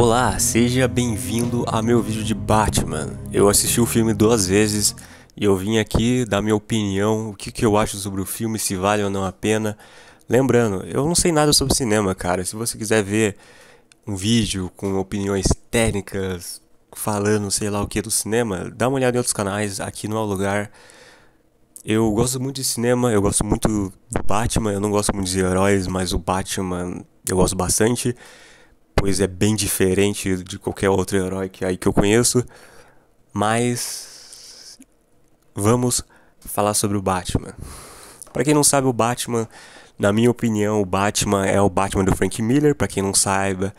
Olá, seja bem-vindo a meu vídeo de Batman. Eu assisti o filme 2 vezes e eu vim aqui dar minha opinião, o que eu acho sobre o filme, se vale ou não a pena. Lembrando, eu não sei nada sobre cinema, cara. Se você quiser ver um vídeo com opiniões técnicas, falando sei lá o que do cinema, dá uma olhada em outros canais, aqui não é o lugar. Eu gosto muito de cinema, eu gosto muito do Batman, eu não gosto muito de heróis, mas o Batman eu gosto bastante, pois é bem diferente de qualquer outro herói que eu conheço. Mas vamos falar sobre o Batman. Pra quem não sabe, o Batman, na minha opinião, o Batman é o Batman do Frank Miller. Pra quem não saiba,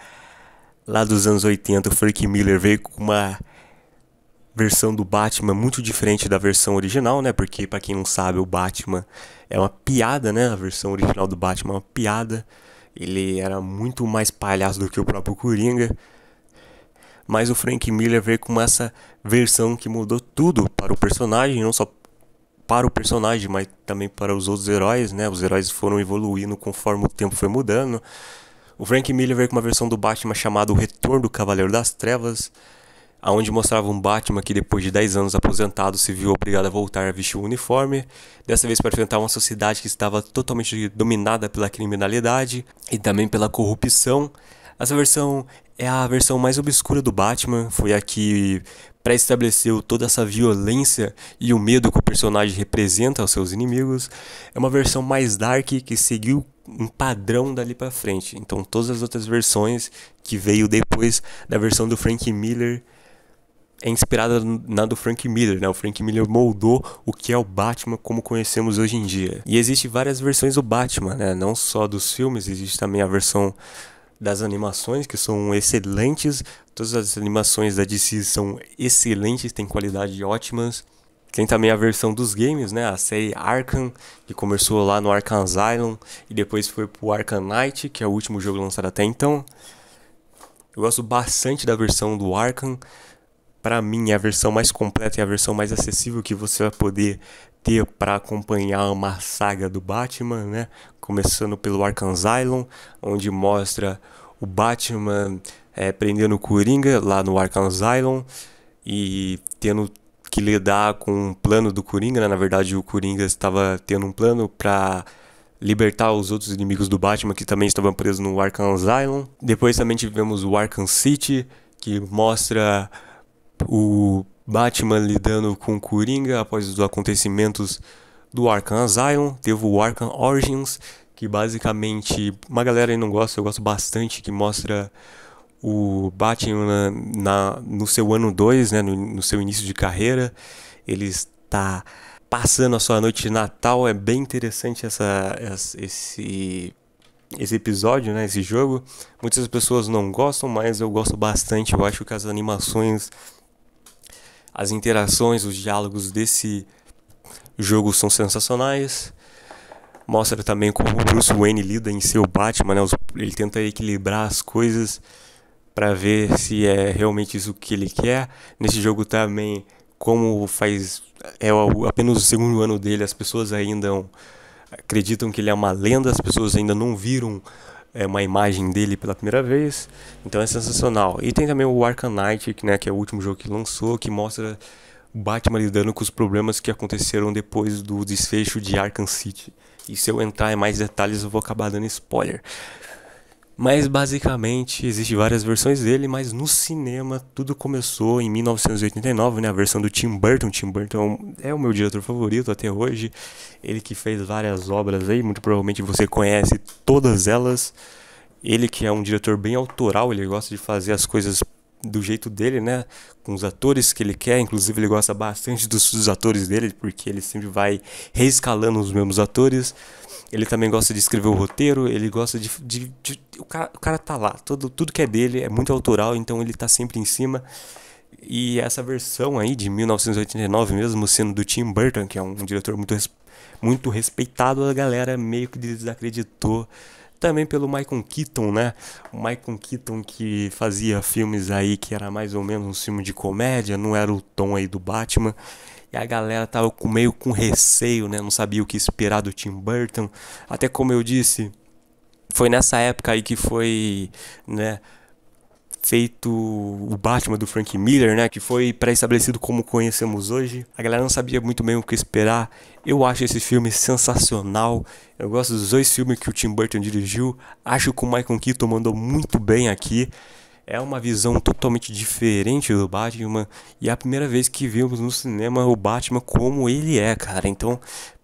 lá dos anos 80, o Frank Miller veio com uma versão do Batman muito diferente da versão original, né? Porque pra quem não sabe, o Batman é uma piada, né? A versão original do Batman é uma piada. Ele era muito mais palhaço do que o próprio Coringa. Mas o Frank Miller veio com essa versão que mudou tudo para o personagem, não só para o personagem, mas também para os outros heróis, né? Os heróis foram evoluindo conforme o tempo foi mudando. O Frank Miller veio com uma versão do Batman chamada O Retorno do Cavaleiro das Trevas, onde mostrava um Batman que depois de 10 anos aposentado se viu obrigado a voltar a vestir o uniforme, dessa vez para enfrentar uma sociedade que estava totalmente dominada pela criminalidade e também pela corrupção. Essa versão é a versão mais obscura do Batman, foi a que pré-estabeleceu toda essa violência e o medo que o personagem representa aos seus inimigos. É uma versão mais dark que seguiu um padrão dali pra frente. Então todas as outras versões que veio depois da versão do Frank Miller é inspirada na do Frank Miller, né? O Frank Miller moldou o que é o Batman como conhecemos hoje em dia. E existem várias versões do Batman, né? Não só dos filmes, existe também a versão das animações, que são excelentes. Todas as animações da DC são excelentes, têm qualidade ótimas. Tem também a versão dos games, né? A série Arkham, que começou lá no Arkham Asylum e depois foi pro Arkham Knight, que é o último jogo lançado até então. Eu gosto bastante da versão do Arkham. Para mim é a versão mais completa e a versão mais acessível que você vai poder ter para acompanhar uma saga do Batman, né? Começando pelo Arkham Asylum, onde mostra o Batman prendendo o Coringa lá no Arkham Asylum e tendo que lidar com um plano do Coringa, né? Na verdade, o Coringa estava tendo um plano para libertar os outros inimigos do Batman que também estavam presos no Arkham Asylum. Depois também tivemos o Arkham City, que mostra o Batman lidando com o Coringa após os acontecimentos do Arkham Asylum. Teve o Arkham Origins, que basicamente uma galera aí não gosta, eu gosto bastante, que mostra o Batman no seu ano 2, né, no seu início de carreira. Ele está passando a sua noite de Natal. É bem interessante esse episódio, né, esse jogo. Muitas pessoas não gostam, mas eu gosto bastante. Eu acho que as animações, as interações, os diálogos desse jogo são sensacionais. Mostra também como o Bruce Wayne lida em seu Batman, né? Ele tenta equilibrar as coisas para ver se é realmente isso que ele quer. Nesse jogo também, como apenas o segundo ano dele, as pessoas ainda acreditam que ele é uma lenda, as pessoas ainda não viram uma imagem dele pela primeira vez, então é sensacional. E tem também o Arkham Knight, que é o último jogo que lançou, que mostra o Batman lidando com os problemas que aconteceram depois do desfecho de Arkham City. E se eu entrar em mais detalhes eu vou acabar dando spoiler. Mas basicamente existem várias versões dele, mas no cinema tudo começou em 1989, né? A versão do Tim Burton. Tim Burton é o meu diretor favorito até hoje. Ele que fez várias obras aí, muito provavelmente você conhece todas elas. Ele que é um diretor bem autoral, ele gosta de fazer as coisas do jeito dele, né? Com os atores que ele quer, inclusive ele gosta bastante dos atores dele, porque ele sempre vai reescalando os mesmos atores. Ele também gosta de escrever o roteiro, ele gosta o cara tá lá, tudo que é dele é muito autoral, então ele tá sempre em cima. E essa versão aí de 1989, mesmo sendo do Tim Burton, que é um diretor muito respeitado, a galera meio que desacreditou. Também pelo Michael Keaton, né? O Michael Keaton que fazia filmes aí que era mais ou menos um filme de comédia, não era o tom aí do Batman. E a galera tava meio com receio, né? Não sabia o que esperar do Tim Burton. Até como eu disse, foi nessa época aí que foi, né, feito o Batman do Frank Miller, né, que foi pré-estabelecido como conhecemos hoje. A galera não sabia muito bem o que esperar. Eu acho esse filme sensacional. Eu gosto dos dois filmes que o Tim Burton dirigiu. Acho que o Michael Keaton mandou muito bem aqui. É uma visão totalmente diferente do Batman e é a primeira vez que vimos no cinema o Batman como ele é, cara. Então,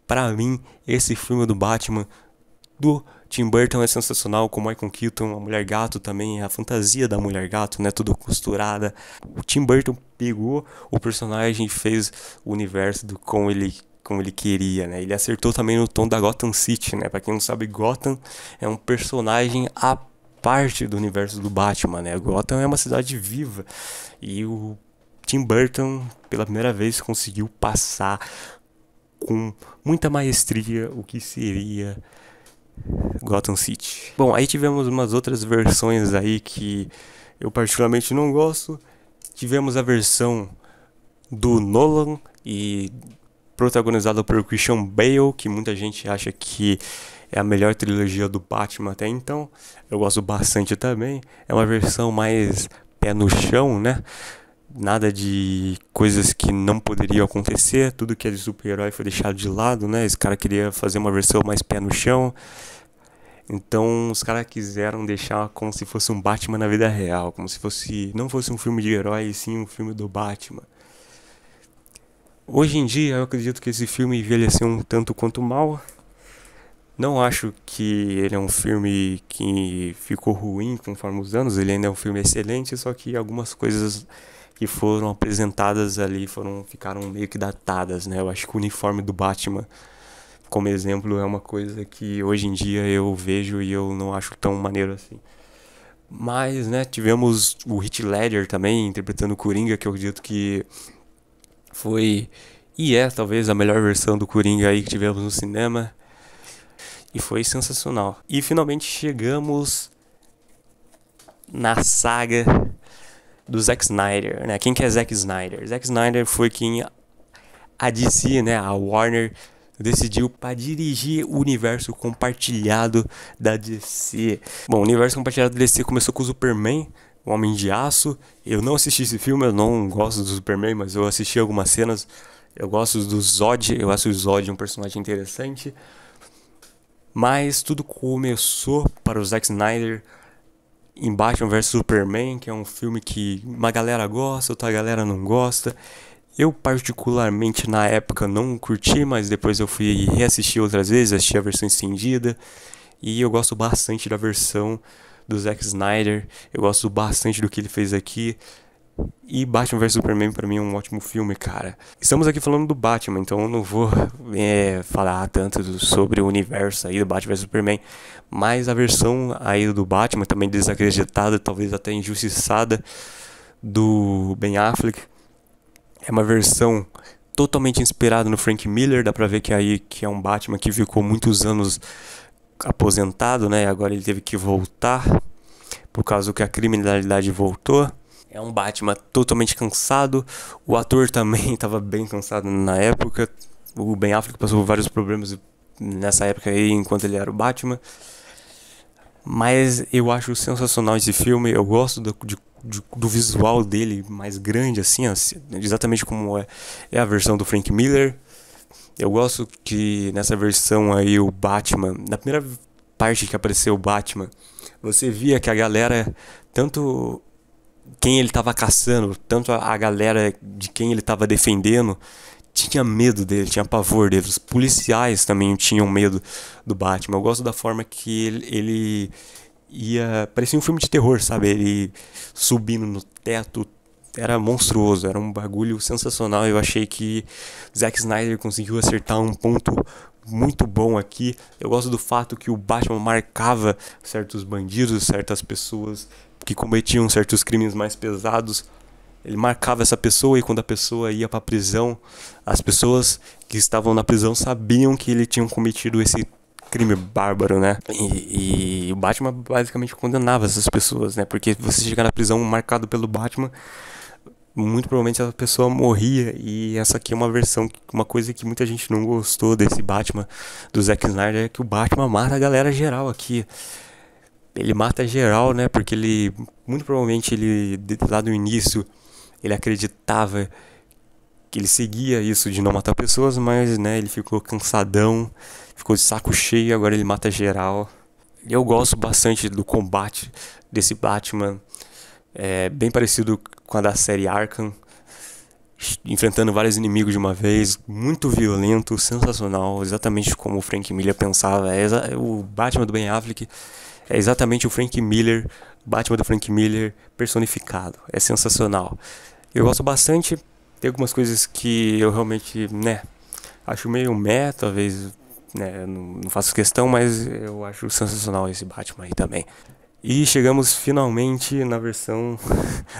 pra mim, esse filme do Batman do Tim Burton é sensacional, com o Michael Keaton, a Mulher Gato também, a fantasia da Mulher Gato, né, tudo costurada. O Tim Burton pegou o personagem e fez o universo como ele queria, né? Ele acertou também no tom da Gotham City, né? Pra quem não sabe, Gotham é um personagem à parte do universo do Batman, né? Gotham é uma cidade viva e o Tim Burton, pela primeira vez, conseguiu passar com muita maestria o que seria Gotham City. Bom, aí tivemos umas outras versões aí que eu particularmente não gosto. Tivemos a versão do Nolan e protagonizada por Christian Bale, que muita gente acha que é a melhor trilogia do Batman até então. Eu gosto bastante também. É uma versão mais pé no chão, né? Nada de coisas que não poderiam acontecer. Tudo que é de super-herói foi deixado de lado, né? Esse cara queria fazer uma versão mais pé no chão. Então os caras quiseram deixar como se fosse um Batman na vida real. Como se fosse não fosse um filme de herói, e sim um filme do Batman. Hoje em dia eu acredito que esse filme envelheceu um tanto quanto mal. Não acho que ele é um filme que ficou ruim conforme os anos. Ele ainda é um filme excelente, só que algumas coisas que foram apresentadas ali ficaram meio que datadas, né? Eu acho que o uniforme do Batman, como exemplo, é uma coisa que hoje em dia eu vejo e eu não acho tão maneiro assim. Mas, né, tivemos o Heath Ledger também interpretando o Coringa, que eu acredito que foi e é talvez a melhor versão do Coringa aí que tivemos no cinema. E foi sensacional. E finalmente chegamos na saga do Zack Snyder, né? Quem que é Zack Snyder? Zack Snyder foi quem a DC, né, a Warner, decidiu para dirigir o universo compartilhado da DC. Bom, o universo compartilhado da DC começou com o Superman, o Homem de Aço. Eu não assisti esse filme, eu não gosto do Superman, mas eu assisti algumas cenas. Eu gosto do Zod, eu acho o Zod um personagem interessante. Mas tudo começou para o Zack Snyder em Batman vs Superman, que é um filme que uma galera gosta, outra galera não gosta. Eu particularmente na época não curti, mas depois eu fui reassistir outras vezes, assisti a versão estendida. E eu gosto bastante da versão do Zack Snyder, eu gosto bastante do que ele fez aqui. E Batman vs Superman pra mim é um ótimo filme, cara. Estamos aqui falando do Batman, então eu não vou falar tanto sobre o universo aí do Batman vs Superman. Mas a versão aí do Batman, também desacreditada, talvez até injustiçada, do Ben Affleck, é uma versão totalmente inspirada no Frank Miller. Dá pra ver que aí que é um Batman que ficou muitos anos aposentado, né? Agora ele teve que voltar por causa que a criminalidade voltou. É um Batman totalmente cansado. O ator também estava bem cansado na época. O Ben Affleck passou por vários problemas nessa época aí, enquanto ele era o Batman. Mas eu acho sensacional esse filme. Eu gosto do visual dele mais grande, assim, exatamente como é a versão do Frank Miller. Eu gosto que nessa versão aí o Batman, na primeira parte que apareceu o Batman, você via que a galera, tanto quem ele estava caçando, tanto a galera de quem ele estava defendendo, tinha medo dele, tinha pavor dele. Os policiais também tinham medo do Batman. Eu gosto da forma que ele ia... parecia um filme de terror, sabe? Ele subindo no teto, era monstruoso, era um bagulho sensacional. Eu achei que Zack Snyder conseguiu acertar um ponto muito bom aqui. Eu gosto do fato que o Batman marcava certos bandidos, certas pessoas que cometiam certos crimes mais pesados. Ele marcava essa pessoa e quando a pessoa ia pra prisão, as pessoas que estavam na prisão sabiam que ele tinha cometido esse crime bárbaro, né? E o Batman basicamente condenava essas pessoas, né? Porque você chegar na prisão marcado pelo Batman, muito provavelmente essa pessoa morria. E essa aqui é uma versão, uma coisa que muita gente não gostou desse Batman do Zack Snyder, é que o Batman mata a galera geral aqui. ele mata geral, né? Porque ele, muito provavelmente, lá no início, ele acreditava que ele seguia isso de não matar pessoas, mas, né, ele ficou cansadão, ficou de saco cheio, agora ele mata geral. E eu gosto bastante do combate desse Batman, bem parecido com a da série Arkham, enfrentando vários inimigos de uma vez, muito violento, sensacional, exatamente como o Frank Miller pensava. O Batman do Ben Affleck é exatamente o Frank Miller, Batman do Frank Miller personificado. É sensacional. Eu gosto bastante. Tem algumas coisas que eu realmente, né, acho meio talvez, né, não faço questão, mas eu acho sensacional esse Batman aí também. E chegamos finalmente na versão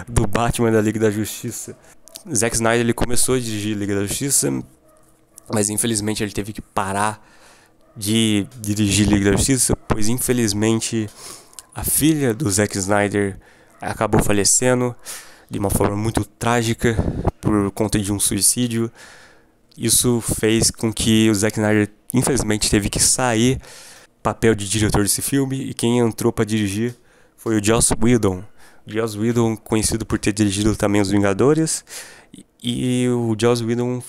do Batman da Liga da Justiça. Zack Snyder, ele começou a dirigir Liga da Justiça, mas infelizmente ele teve que parar de dirigir Liga da Justiça, pois infelizmente a filha do Zack Snyder acabou falecendo de uma forma muito trágica por conta de um suicídio. Isso fez com que o Zack Snyder infelizmente teve que sair papel de diretor desse filme, e quem entrou para dirigir foi o Joss Whedon. Joss Whedon, conhecido por ter dirigido também Os Vingadores, e o Joss Whedon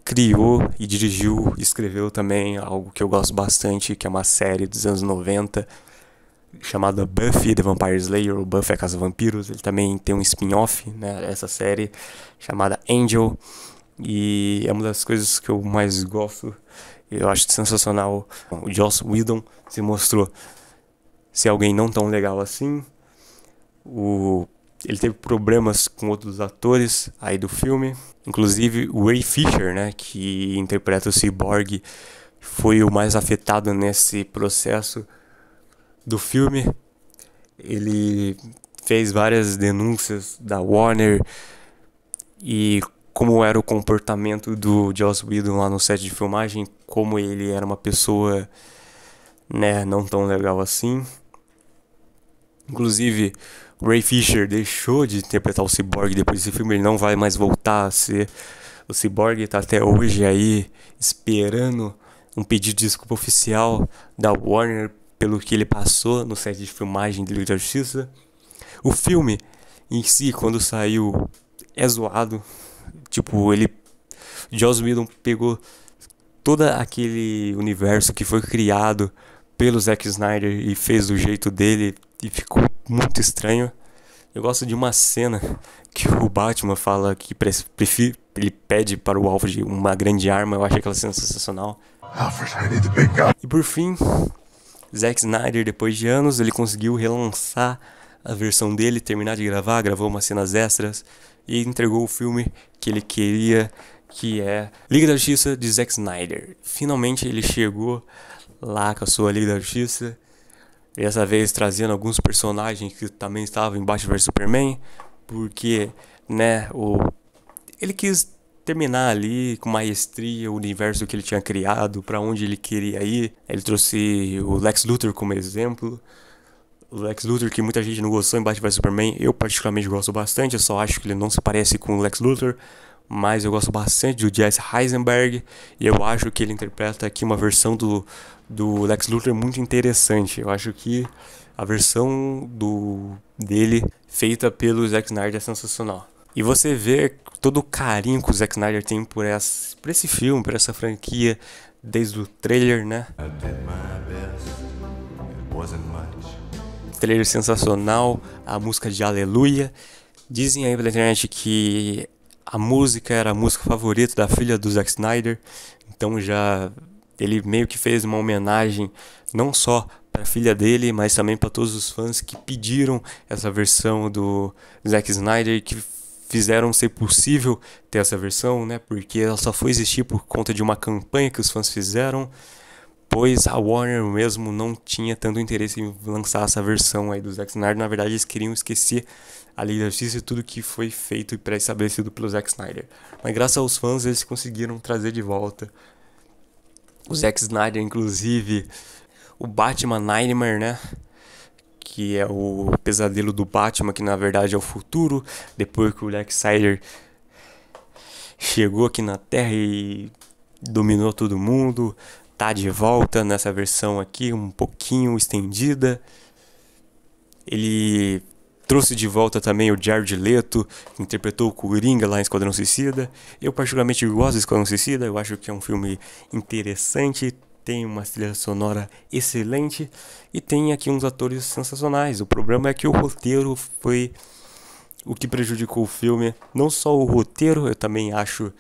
criou e dirigiu e escreveu também algo que eu gosto bastante, que é uma série dos anos 90 chamada Buffy the Vampire Slayer, ou Buffy a Casa Vampiros. Ele também tem um spin-off, né, essa série chamada Angel, e é uma das coisas que eu mais gosto. Eu acho sensacional. O Joss Whedon se mostrou ser alguém não tão legal assim. Ele teve problemas com outros atores aí do filme, inclusive o Ray Fisher, né, que interpreta o Cyborg, foi o mais afetado nesse processo do filme. Ele fez várias denúncias da Warner e como era o comportamento do Joss Whedon lá no set de filmagem, como ele era uma pessoa, né, não tão legal assim. Inclusive, o Ray Fisher deixou de interpretar o Cyborg depois desse filme, ele não vai mais voltar a ser o Cyborg, tá até hoje aí esperando um pedido de desculpa oficial da Warner pelo que ele passou no set de filmagem de Liga da Justiça. O filme em si, quando saiu, é zoado. Tipo, Joss Whedon pegou todo aquele universo que foi criado pelo Zack Snyder e fez do jeito dele e ficou muito estranho. Eu gosto de uma cena que o Batman fala que ele pede para o Alfred uma grande arma. Eu acho aquela cena sensacional. Alfred, I need the big gun. E por fim, Zack Snyder, depois de anos, ele conseguiu relançar a versão dele, terminar de gravar, gravou umas cenas extras e entregou o filme que ele queria, que é Liga da Justiça de Zack Snyder. Finalmente ele chegou lá com a sua Liga da Justiça, e dessa vez trazendo alguns personagens que também estavam em Batman vs Superman, porque, né, ele quis terminar ali com maestria o universo que ele tinha criado, para onde ele queria ir. Ele trouxe o Lex Luthor como exemplo. O Lex Luthor, que muita gente não gostou em Batman vs Superman, eu particularmente gosto bastante. Eu só acho que ele não se parece com o Lex Luthor, mas eu gosto bastante do Jesse Eisenberg, e eu acho que ele interpreta aqui uma versão do Lex Luthor muito interessante. Eu acho que a versão dele feita pelo Zack Snyder é sensacional. E você vê todo o carinho que o Zack Snyder tem por esse filme, por essa franquia, desde o trailer, né? Trailer sensacional, a música de Aleluia. Dizem aí pela internet que a música era a música favorita da filha do Zack Snyder, então ele meio que fez uma homenagem não só para a filha dele, mas também para todos os fãs que pediram essa versão do Zack Snyder e que fizeram ser possível ter essa versão, né? Porque ela só foi existir por conta de uma campanha que os fãs fizeram, pois a Warner mesmo não tinha tanto interesse em lançar essa versão aí do Zack Snyder. Na verdade, eles queriam esquecer a Liga da Justiça e tudo que foi feito e pré-estabelecido pelo Zack Snyder. Mas graças aos fãs, eles conseguiram trazer de volta o Zack Snyder, inclusive o Batman Nightmare, né? Que é o pesadelo do Batman, que na verdade é o futuro, depois que o Zack Snyder chegou aqui na Terra e dominou todo mundo. Tá de volta nessa versão aqui, um pouquinho estendida. Ele trouxe de volta também o Jared Leto, que interpretou o Coringa lá em Esquadrão Suicida. Eu particularmente gosto de Esquadrão Suicida, eu acho que é um filme interessante, tem uma trilha sonora excelente e tem aqui uns atores sensacionais. O problema é que o roteiro foi o que prejudicou o filme. Não só o roteiro, eu também acho,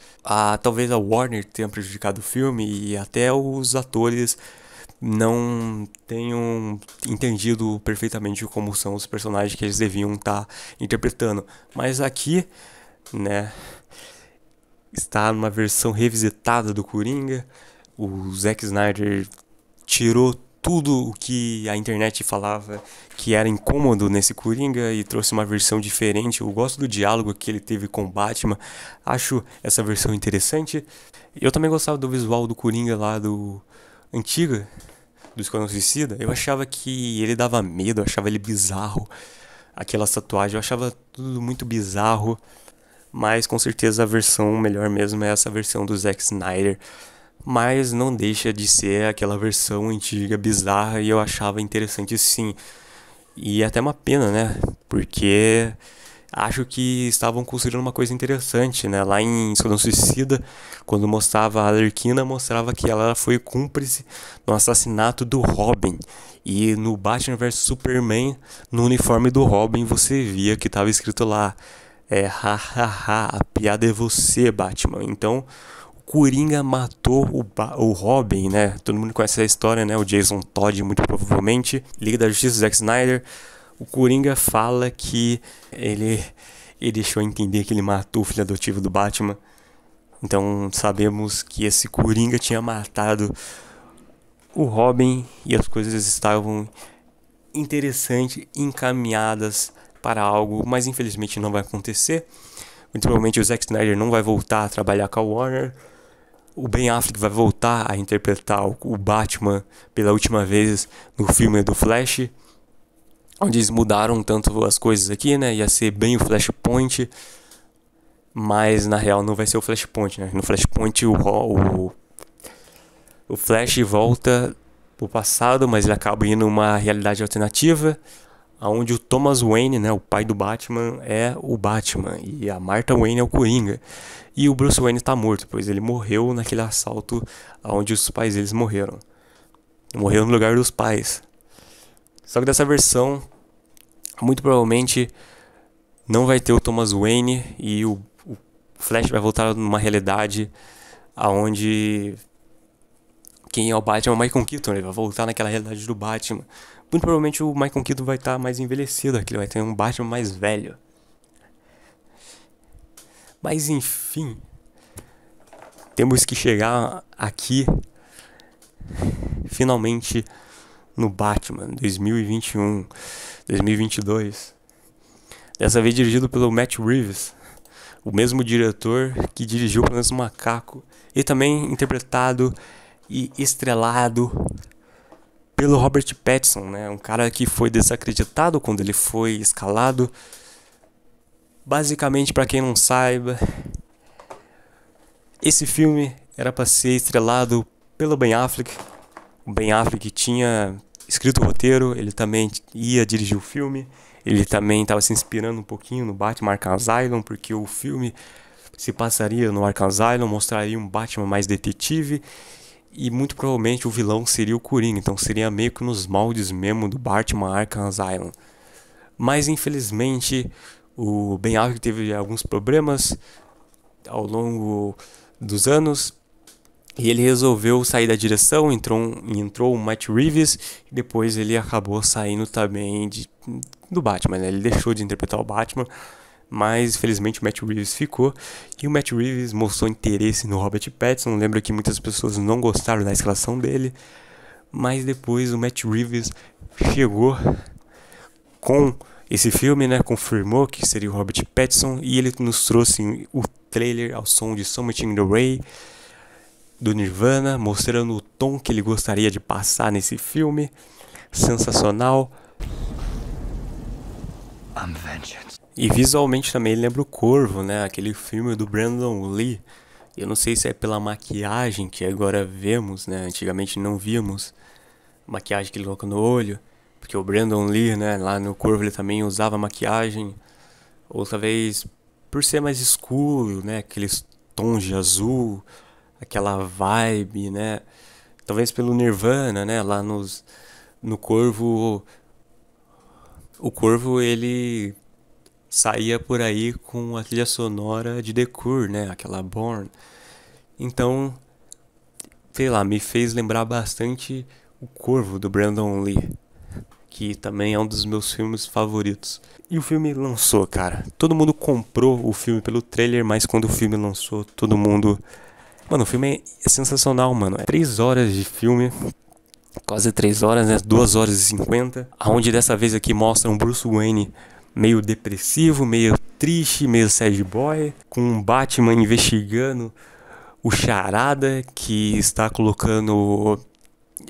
talvez a Warner tenha prejudicado o filme e até os atores não tenham entendido perfeitamente como são os personagens que eles deviam estar interpretando. Mas aqui, né, está numa versão revisitada do Coringa. O Zack Snyder tirou tudo o que a internet falava que era incômodo nesse Coringa e trouxe uma versão diferente. Eu gosto do diálogo que ele teve com o Batman, acho essa versão interessante. Eu também gostava do visual do Coringa lá do antiga, do Esquadrão Suicida. Eu achava que ele dava medo, eu achava ele bizarro. Aquela tatuagem, eu achava tudo muito bizarro. Mas com certeza a versão melhor mesmo é essa versão do Zack Snyder. Mas não deixa de ser aquela versão antiga, bizarra, e eu achava interessante sim. E é até uma pena, né? Porque acho que estavam construindo uma coisa interessante, né? Lá em Esquadrão Suicida, quando mostrava a Arlequina, mostrava que ela foi cúmplice no assassinato do Robin. E no Batman vs Superman, no uniforme do Robin, você via que estava escrito lá, hahaha, a piada é você, Batman. Então, o Coringa matou o Robin, né? Todo mundo conhece essa história, né? O Jason Todd, muito provavelmente. Liga da Justiça, Zack Snyder. O Coringa fala que ele deixou entender que ele matou o filho adotivo do Batman. Então sabemos que esse Coringa tinha matado o Robin e as coisas estavam interessantes, encaminhadas para algo, mas infelizmente não vai acontecer. Muito provavelmente o Zack Snyder não vai voltar a trabalhar com a Warner. O Ben Affleck vai voltar a interpretar o Batman pela última vez no filme do Flash, onde eles mudaram tanto as coisas aqui, né? Ia ser bem o Flashpoint, mas na real não vai ser o Flashpoint, né? No Flashpoint o Flash volta pro passado, mas ele acaba indo numa realidade alternativa, onde o Thomas Wayne, né, o pai do Batman, é o Batman e a Martha Wayne é o Coringa. E o Bruce Wayne tá morto, pois ele morreu naquele assalto onde os pais deles morreram. Morreu no lugar dos pais. Só que dessa versão, muito provavelmente não vai ter o Thomas Wayne e o Flash vai voltar numa realidade onde quem é o Batman é o Michael Keaton. Ele vai voltar naquela realidade do Batman. Muito provavelmente o Michael Keaton vai estar mais envelhecido aqui, ele vai ter um Batman mais velho. Mas enfim, temos que chegar aqui finalmente no Batman 2021, 2022. Dessa vez dirigido pelo Matt Reeves, o mesmo diretor que dirigiu Planeta do Macaco, e também interpretado e estrelado pelo Robert Pattinson, né? Um cara que foi desacreditado quando ele foi escalado. Basicamente, para quem não saiba, esse filme era para ser estrelado pelo Ben Affleck. O Ben Affleck tinha escrito o roteiro, ele também ia dirigir o filme. Ele também estava se inspirando um pouquinho no Batman Arkham Asylum, porque o filme se passaria no Arkham Asylum, mostraria um Batman mais detetive. E muito provavelmente o vilão seria o Coringa, então seria meio que nos moldes mesmo do Batman Arkham Asylum. Mas infelizmente o Ben Affleck teve alguns problemas ao longo dos anos e ele resolveu sair da direção, entrou o Matt Reeves e depois ele acabou saindo também do Batman, né? Ele deixou de interpretar o Batman, mas felizmente o Matt Reeves ficou e o Matt Reeves mostrou interesse no Robert Pattinson. Lembro que muitas pessoas não gostaram da escalação dele, mas depois o Matt Reeves chegou com esse filme, né, confirmou que seria o Robert Pattinson e ele nos trouxe o trailer ao som de Something in the Way do Nirvana, mostrando o tom que ele gostaria de passar nesse filme. Sensacional. E visualmente também lembra o Corvo, né, aquele filme do Brandon Lee. Eu não sei se é pela maquiagem que agora vemos, né, antigamente não víamos maquiagem que ele coloca no olho, porque o Brandon Lee, né, lá no Corvo ele também usava maquiagem, ou talvez por ser mais escuro, né, aqueles tons de azul, aquela vibe, né, talvez pelo Nirvana, né, lá no Corvo, o Corvo ele saía por aí com a trilha sonora de The Cure, né, aquela Born. Então, sei lá, me fez lembrar bastante o Corvo do Brandon Lee, que também é um dos meus filmes favoritos. E o filme lançou, cara. Todo mundo comprou o filme pelo trailer, mas quando o filme lançou, todo mundo... Mano, o filme é sensacional, mano. É 3 horas de filme, quase 3 horas, né? 2 horas e 50. Onde dessa vez aqui mostra um Bruce Wayne meio depressivo, meio triste, meio sad boy, com um Batman investigando o Charada, que está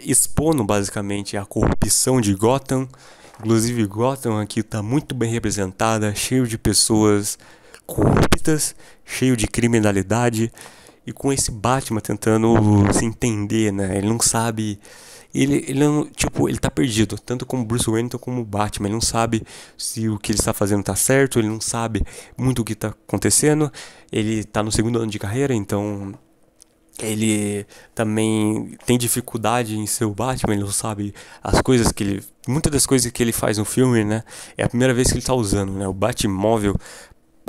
expondo basicamente a corrupção de Gotham. Inclusive Gotham aqui está muito bem representada, cheio de pessoas corruptas, cheio de criminalidade, e com esse Batman tentando se entender, né? Ele não sabe, ele não, tipo, ele tá perdido, tanto como Bruce Wayne como o Batman. Ele não sabe se o que ele está fazendo tá certo, ele não sabe muito o que tá acontecendo. Ele tá no segundo ano de carreira, então ele também tem dificuldade em ser o Batman. Ele não sabe as coisas que ele... Muitas das coisas que ele faz no filme, né? É a primeira vez que ele tá usando, né? O Batmóvel,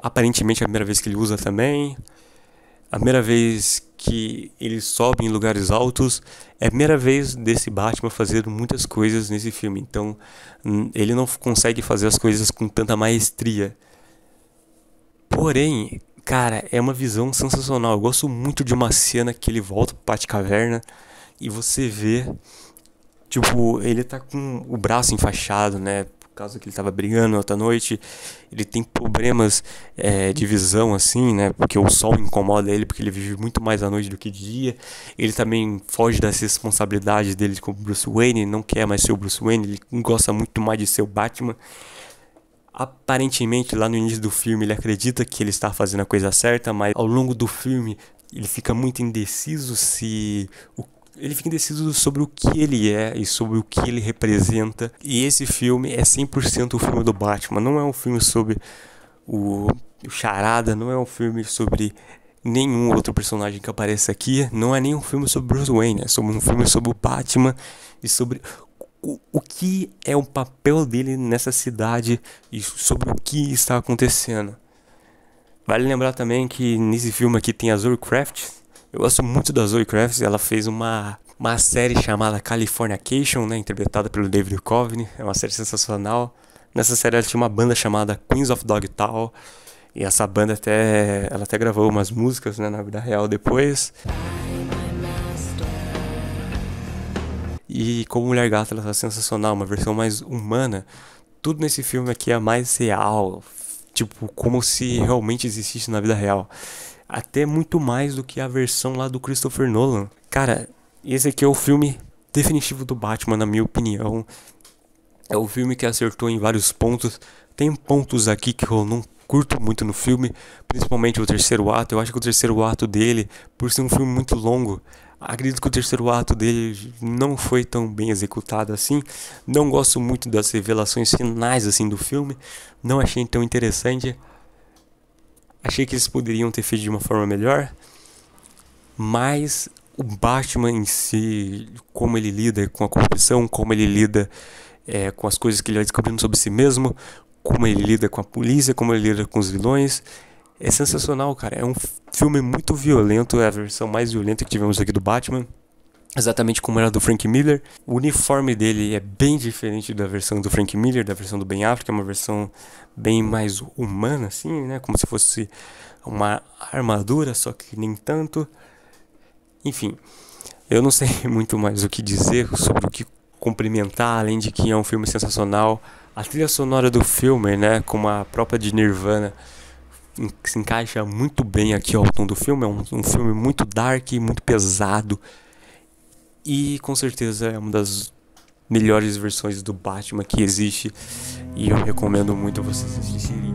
aparentemente é a primeira vez que ele usa também. A primeira vez que ele sobe em lugares altos. É a primeira vez desse Batman fazendo muitas coisas nesse filme. Então, ele não consegue fazer as coisas com tanta maestria. Porém, cara, é uma visão sensacional. Eu gosto muito de uma cena que ele volta pro Batcaverna e você vê, tipo, ele tá com o braço enfaixado, né? Por causa que ele tava brigando outra noite. Ele tem problemas de visão, assim, né? Porque o sol incomoda ele, porque ele vive muito mais à noite do que de dia. Ele também foge das responsabilidades dele como Bruce Wayne, não quer mais ser o Bruce Wayne, ele gosta muito mais de ser o Batman. Aparentemente, lá no início do filme, ele acredita que ele está fazendo a coisa certa, mas ao longo do filme ele fica muito indeciso ele fica indeciso sobre o que ele é e sobre o que ele representa. E esse filme é 100% o filme do Batman. Não é um filme sobre o Charada, não é um filme sobre nenhum outro personagem que aparece aqui. Não é nem um filme sobre Bruce Wayne, é sobre um filme sobre o Batman e sobre o que é o papel dele nessa cidade e sobre o que está acontecendo. Vale lembrar também que nesse filme aqui tem a Zoe Kravitz. Eu gosto muito da Zoe Kravitz. Ela fez uma série chamada Californication, né, interpretada pelo David Duchovny. É uma série sensacional. Nessa série ela tinha uma banda chamada Queens of Dogtown. E essa banda ela até gravou umas músicas, né, na vida real depois. E como Mulher Gata ela tá sensacional, uma versão mais humana. Tudo nesse filme aqui é mais real, tipo, como se realmente existisse na vida real. Até muito mais do que a versão lá do Christopher Nolan. Cara, esse aqui é o filme definitivo do Batman, na minha opinião. É o filme que acertou em vários pontos. Tem pontos aqui que eu não curto muito no filme, principalmente o terceiro ato. Eu acho que o terceiro ato dele, por ser um filme muito longo, acredito que o terceiro ato dele não foi tão bem executado assim. Não gosto muito das revelações finais assim do filme. Não achei tão interessante. Achei que eles poderiam ter feito de uma forma melhor. Mas o Batman em si, como ele lida com a corrupção, como ele lida com as coisas que ele vai descobrindo sobre si mesmo, como ele lida com a polícia, como ele lida com os vilões, é sensacional, cara. É um filme muito violento, é a versão mais violenta que tivemos aqui do Batman, exatamente como era do Frank Miller. O uniforme dele é bem diferente da versão do Frank Miller, da versão do Ben Affleck, é uma versão bem mais humana, assim, né? Como se fosse uma armadura, só que nem tanto. Enfim, eu não sei muito mais o que dizer sobre o que cumprimentar, além de que é um filme sensacional. A trilha sonora do filme, né, como a própria de Nirvana, se encaixa muito bem aqui ao tom do filme. É um filme muito dark, muito pesado. E com certeza é uma das melhores versões do Batman que existe. E eu recomendo muito vocês assistirem.